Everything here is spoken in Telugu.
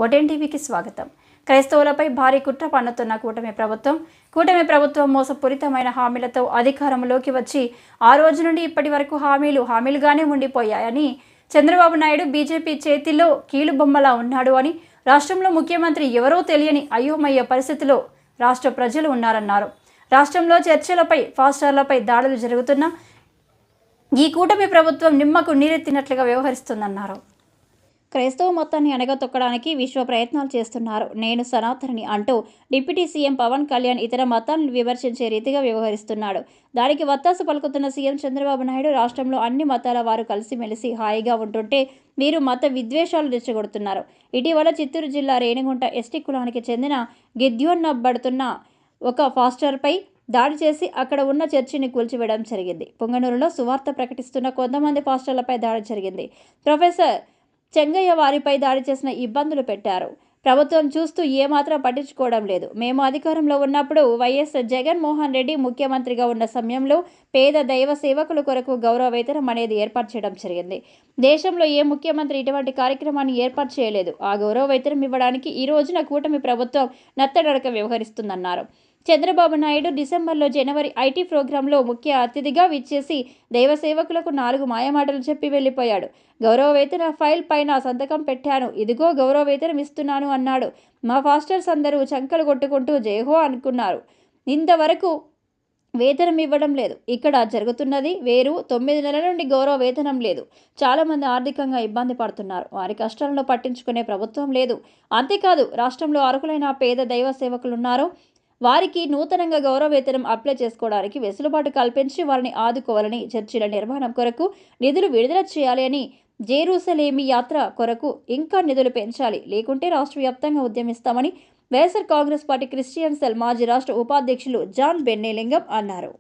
ఓటెన్ టీవీకి స్వాగతం. క్రైస్తవులపై భారీ కుట్ర పన్నుతున్న కూటమి ప్రభుత్వం మోసపూరితమైన హామీలతో అధికారంలోకి వచ్చి ఆ రోజు నుండి ఇప్పటి వరకు హామీలుగానే ఉండిపోయాయని, చంద్రబాబు నాయుడు బీజేపీ చేతిలో కీలుబొమ్మలా ఉన్నాడు అని, రాష్ట్రంలో ముఖ్యమంత్రి ఎవరో తెలియని అయోమయ పరిస్థితిలో రాష్ట్ర ప్రజలు ఉన్నారన్నారు. రాష్ట్రంలో చర్చలపై, ఫాస్టర్లపై దాడులు జరుగుతున్న ఈ కూటమి ప్రభుత్వం నిమ్మకు నీరెత్తినట్లుగా వ్యవహరిస్తుందన్నారు. క్రైస్తవ మొత్తాన్ని అణగతొక్కడానికి విశ్వ ప్రయత్నాలు చేస్తున్నారు. నేను సనాతని అంటూ డిప్యూటీ సీఎం పవన్ కళ్యాణ్ ఇతర మతాలను విమర్శించే రీతిగా వ్యవహరిస్తున్నాడు. దానికి వత్తాసు పలుకుతున్న సీఎం చంద్రబాబు నాయుడు రాష్ట్రంలో అన్ని మతాల వారు కలిసిమెలిసి హాయిగా ఉంటుంటే మీరు మత విద్వేషాలు రెచ్చగొడుతున్నారు. ఇటీవల చిత్తూరు జిల్లా రేణిగుంట ఎస్టీ కులానికి చెందిన గిద్యోన్నబడుతున్న ఒక ఫాస్టర్పై దాడి చేసి అక్కడ ఉన్న చర్చిని కూల్చివేయడం జరిగింది. పొంగనూరులో సువార్త ప్రకటిస్తున్న కొంతమంది పాస్టర్లపై దాడి జరిగింది. ప్రొఫెసర్ చెంగయ్య వారిపై దాడి చేసిన ఇబ్బందులు పెట్టారు. ప్రభుత్వం చూస్తూ ఏమాత్రం పట్టించుకోవడం లేదు. మేము అధికారంలో ఉన్నప్పుడు వైఎస్ జగన్మోహన్ రెడ్డి ముఖ్యమంత్రిగా ఉన్న సమయంలో పేద దైవ సేవకుల కొరకు గౌరవ వేతనం అనేది ఏర్పాటు చేయడం జరిగింది. దేశంలో ఏ ముఖ్యమంత్రి ఇటువంటి కార్యక్రమాన్ని ఏర్పాటు చేయలేదు. ఆ గౌరవ వేతనం ఇవ్వడానికి ఈ రోజున కూటమి ప్రభుత్వం నత్తనడక వ్యవహరిస్తుందన్నారు. చంద్రబాబు నాయుడు డిసెంబర్లో జనవరి ఐటీ ప్రోగ్రాంలో ముఖ్య అతిథిగా విచ్చేసి దైవ సేవకులకు 4 మాయమాటలు చెప్పి వెళ్ళిపోయాడు. గౌరవ వేతన ఫైల్ పైన సంతకం పెట్టాను, ఇదిగో గౌరవ వేతనం ఇస్తున్నాను అన్నాడు. మా ఫాస్టర్స్ అందరూ చంకలు కొట్టుకుంటూ జయహో అనుకున్నారు. ఇంతవరకు వేతనం ఇవ్వడం లేదు. ఇక్కడ జరుగుతున్నది వేరు. 9 నెలల నుండి గౌరవ వేతనం లేదు. చాలామంది ఆర్థికంగా ఇబ్బంది పడుతున్నారు. వారి కష్టాలను పట్టించుకునే ప్రభుత్వం లేదు. అంతేకాదు రాష్ట్రంలో అర్హులైన పేద దైవ సేవకులున్నారు. వారికి నూతనంగా గౌరవ వేతనం అప్లై చేసుకోవడానికి వెసులుబాటు కల్పించి వారిని ఆదుకోవాలని, చర్చిల నిర్మాణం కొరకు నిధులు విడుదల చేయాలి అని, జెరూసలేమి యాత్ర కొరకు ఇంకా నిధులు పెంచాలి, లేకుంటే రాష్ట్ర వ్యాప్తంగా ఉద్యమిస్తామని YSR Congress party Christian cell మాజీ రాష్ట్ర ఉపాధ్యక్షులు జాన్ బెన్నెలింగం అన్నారు.